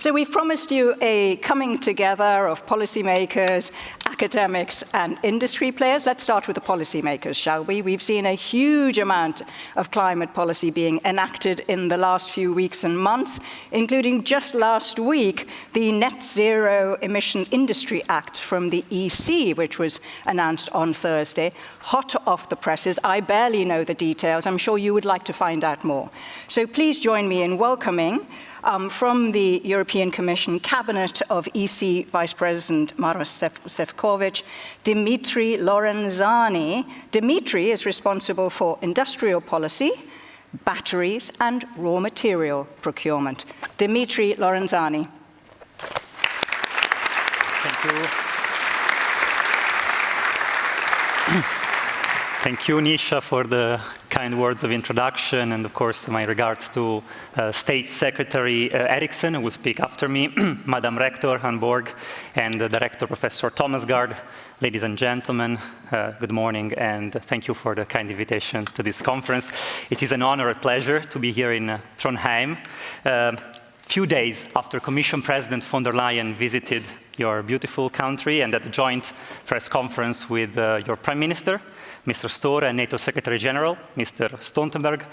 So we've promised you a coming together of policymakers, academics, and industry players. Let's start with the policymakers, shall we? We've seen a huge amount of climate policy being enacted in the last few weeks and months, including just last week, the Net Zero Emissions Industry Act from the EC, which was announced on Thursday. Hot off the presses. I barely know the details. I'm sure you would like to find out more. So please join me in welcoming from the European Commission Cabinet of EC Vice President Maros Sefcovic, Dimitri Lorenzani. Dimitri is responsible for industrial policy, batteries, and raw material procurement. Dimitri Lorenzani. Thank you. Thank you, Nisha, for the kind words of introduction, and of course, my regards to State Secretary Eriksson, who will speak after me, Madam Rector Hanborg, and the Director, Professor Thomasgaard. Ladies and gentlemen, good morning, and thank you for the kind invitation to this conference. It is an honor and pleasure to be here in Trondheim. Few days after Commission President von der Leyen visited your beautiful country and at a joint press conference with your Prime Minister, Mr. Støre, and NATO Secretary General, Mr. Stoltenberg,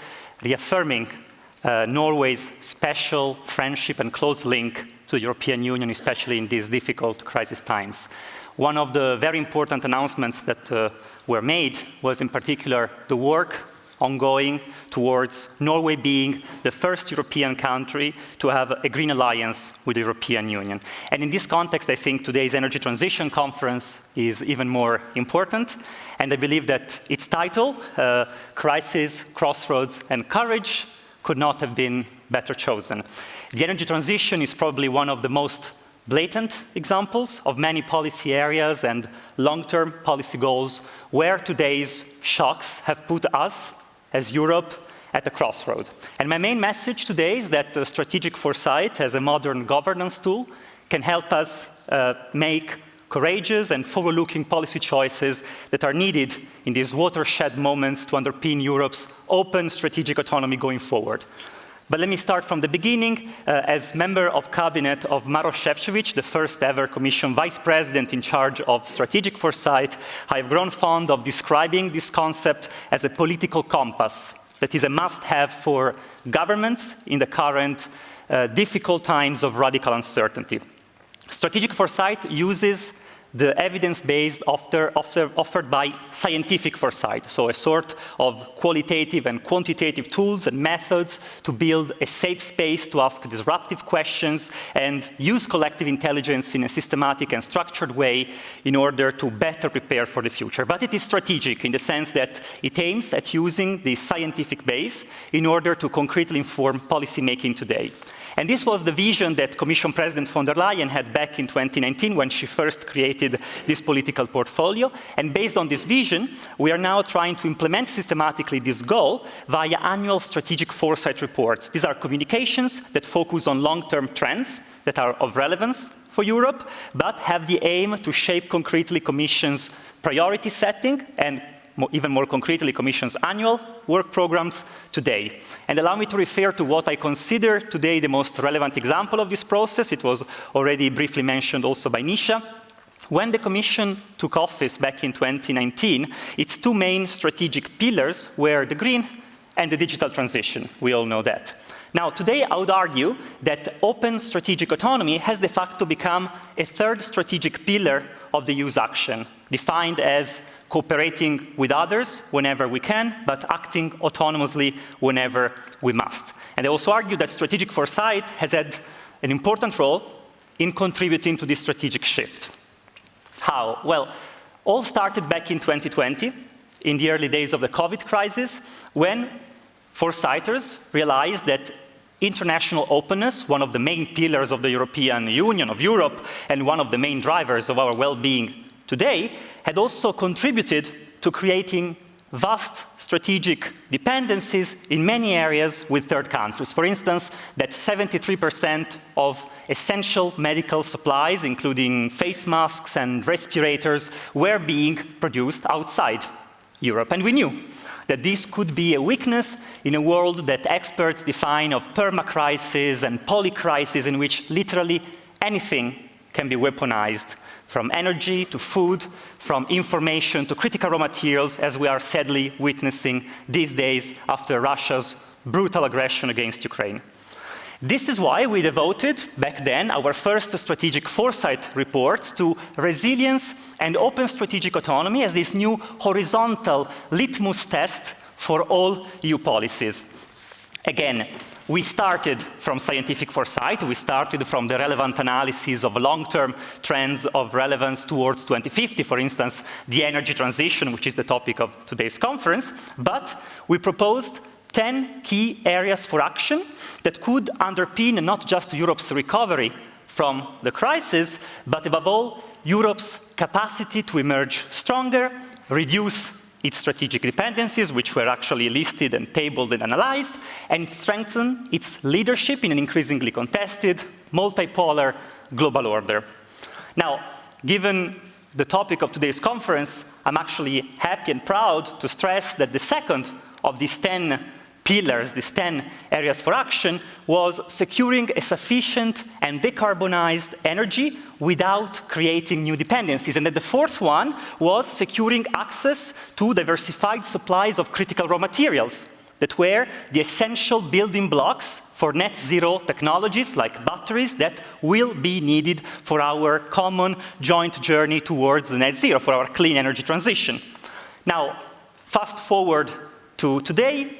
reaffirming Norway's special friendship and close link to the European Union, especially in these difficult crisis times. One of the very important announcements that were made was in particular the work ongoing towards Norway being the first European country to have a green alliance with the European Union. And in this context, I think today's Energy Transition Conference is even more important. And I believe that its title, Crisis, Crossroads, and Courage, could not have been better chosen. The energy transition is probably one of the most blatant examples of many policy areas and long-term policy goals where today's shocks have put us as Europe at a crossroad. And my main message today is that strategic foresight as a modern governance tool can help us make courageous and forward-looking policy choices that are needed in these watershed moments to underpin Europe's open strategic autonomy going forward. But let me start from the beginning. As member of cabinet of Maros Sefcovic, the first ever Commission Vice President in charge of strategic foresight, I have grown fond of describing this concept as a political compass that is a must-have for governments in the current difficult times of radical uncertainty. Strategic foresight uses the evidence-based offered by scientific foresight, so a sort of qualitative and quantitative tools and methods to build a safe space to ask disruptive questions and use collective intelligence in a systematic and structured way in order to better prepare for the future. But it is strategic in the sense that it aims at using the scientific base in order to concretely inform policymaking today. And this was the vision that Commission President von der Leyen had back in 2019 when she first created this political portfolio. And based on this vision, we are now trying to implement systematically this goal via annual strategic foresight reports. These are communications that focus on long-term trends that are of relevance for Europe, but have the aim to shape concretely Commission's priority setting and even more concretely, Commission's annual work programs today. And allow me to refer to what I consider today the most relevant example of this process. It was already briefly mentioned also by Nisha. When the Commission took office back in 2019, its two main strategic pillars were the green and the digital transition. We all know that. Now, today I would argue that open strategic autonomy has de facto become a third strategic pillar of the EU's action, defined as cooperating with others whenever we can, but acting autonomously whenever we must. And I also argue that strategic foresight has had an important role in contributing to this strategic shift. How? Well, all started back in 2020, in the early days of the COVID crisis, when foresighters realized that international openness, one of the main pillars of the European Union, of Europe, and one of the main drivers of our well-being today, had also contributed to creating vast strategic dependencies in many areas with third countries. For instance, that 73% of essential medical supplies, including face masks and respirators, were being produced outside Europe. And we knew that this could be a weakness in a world that experts define of perma-crisis and polycrisis, in which literally anything can be weaponized, from energy to food, from information to critical raw materials, as we are sadly witnessing these days after Russia's brutal aggression against Ukraine. This is why we devoted, back then, our first strategic foresight report to resilience and open strategic autonomy as this new horizontal litmus test for all EU policies. Again, we started from scientific foresight. We started from the relevant analysis of long-term trends of relevance towards 2050, for instance, the energy transition, which is the topic of today's conference. But we proposed 10 key areas for action that could underpin not just Europe's recovery from the crisis, but above all, Europe's capacity to emerge stronger, reduce its strategic dependencies, which were actually listed and tabled and analyzed, and strengthen its leadership in an increasingly contested, multipolar global order. Now, given the topic of today's conference, I'm actually happy and proud to stress that the second of these 10 pillars, these 10 areas for action, was securing a sufficient and decarbonized energy without creating new dependencies. And that the fourth one was securing access to diversified supplies of critical raw materials that were the essential building blocks for net zero technologies like batteries that will be needed for our common joint journey towards the net zero, for our clean energy transition. Now, fast forward to today,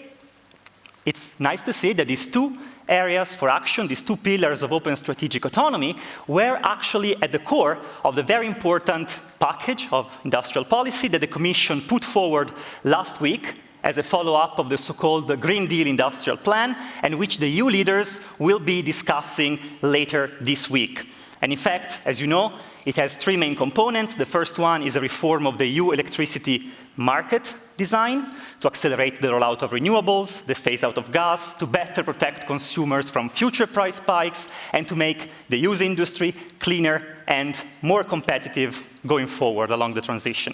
it's nice to see that these two areas for action, these two pillars of open strategic autonomy, were actually at the core of the very important package of industrial policy that the Commission put forward last week as a follow-up of the so-called Green Deal Industrial Plan, and which the EU leaders will be discussing later this week. And in fact, as you know, it has three main components. The first one is a reform of the EU electricity market design to accelerate the rollout of renewables, the phase out of gas, to better protect consumers from future price spikes, and to make the EU's industry cleaner and more competitive going forward along the transition.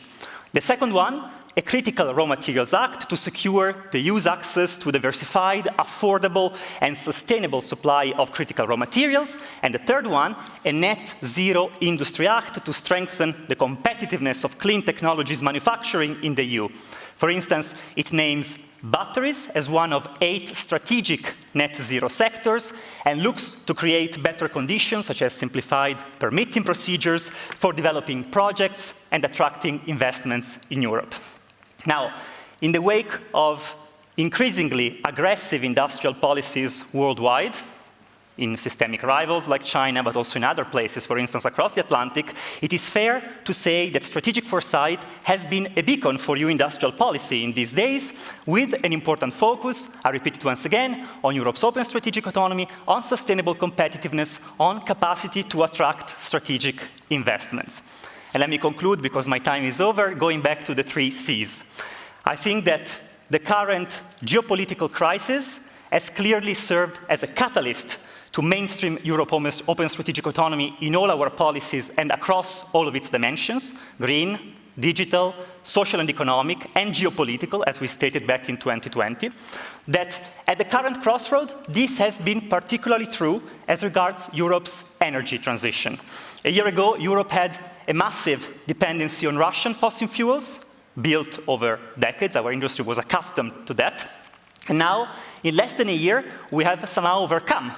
The second one, a critical raw materials act to secure the EU's access to diversified, affordable, and sustainable supply of critical raw materials. And the third one, a net zero industry act to strengthen the competitiveness of clean technologies manufacturing in the EU. For instance, it names batteries as one of 8 strategic net zero sectors and looks to create better conditions, such as simplified permitting procedures for developing projects and attracting investments in Europe. Now, in the wake of increasingly aggressive industrial policies worldwide, in systemic rivals like China, but also in other places, for instance, across the Atlantic, it is fair to say that strategic foresight has been a beacon for EU industrial policy in these days, with an important focus, I repeat it once again, on Europe's open strategic autonomy, on sustainable competitiveness, on capacity to attract strategic investments. And let me conclude, because my time is over, going back to the 3 Cs. I think that the current geopolitical crisis has clearly served as a catalyst to mainstream Europe's open strategic autonomy in all our policies and across all of its dimensions: green, digital, social and economic, and geopolitical, as we stated back in 2020. That at the current crossroad, this has been particularly true as regards Europe's energy transition. A year ago, Europe had a massive dependency on Russian fossil fuels, built over decades. Our industry was accustomed to that. And now, in less than a year, we have somehow overcome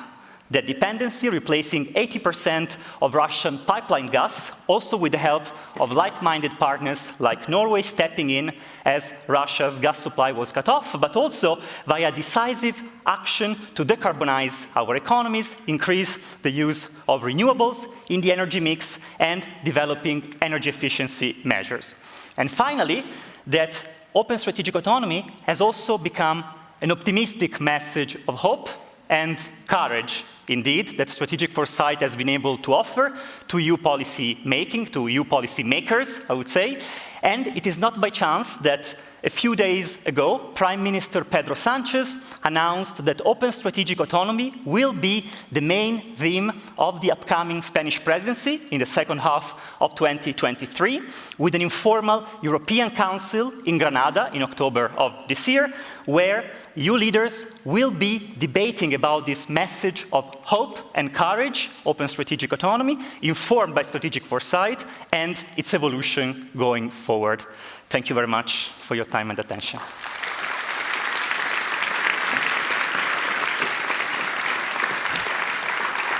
that dependency, replacing 80% of Russian pipeline gas, also with the help of like-minded partners like Norway stepping in as Russia's gas supply was cut off, but also via decisive action to decarbonize our economies, increase the use of renewables in the energy mix, and developing energy efficiency measures. And finally, that open strategic autonomy has also become an optimistic message of hope and courage, indeed, that strategic foresight has been able to offer to EU policy making, to EU policy makers, I would say. And it is not by chance that A few days ago, Prime Minister Pedro Sánchez announced that open strategic autonomy will be the main theme of the upcoming Spanish presidency in the second half of 2023, with an informal European Council in Granada in October of this year, where EU leaders will be debating about this message of hope and courage, open strategic autonomy, informed by strategic foresight, and its evolution going forward. Thank you very much for your time and attention.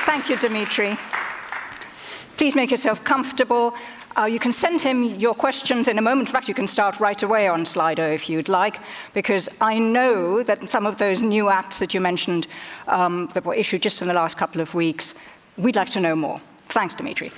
Thank you, Dimitri. Please make yourself comfortable. You can send him your questions in a moment. In fact, you can start right away on Slido if you'd like, because I know that some of those new acts that you mentioned that were issued just in the last couple of weeks, we'd like to know more. Thanks, Dimitri.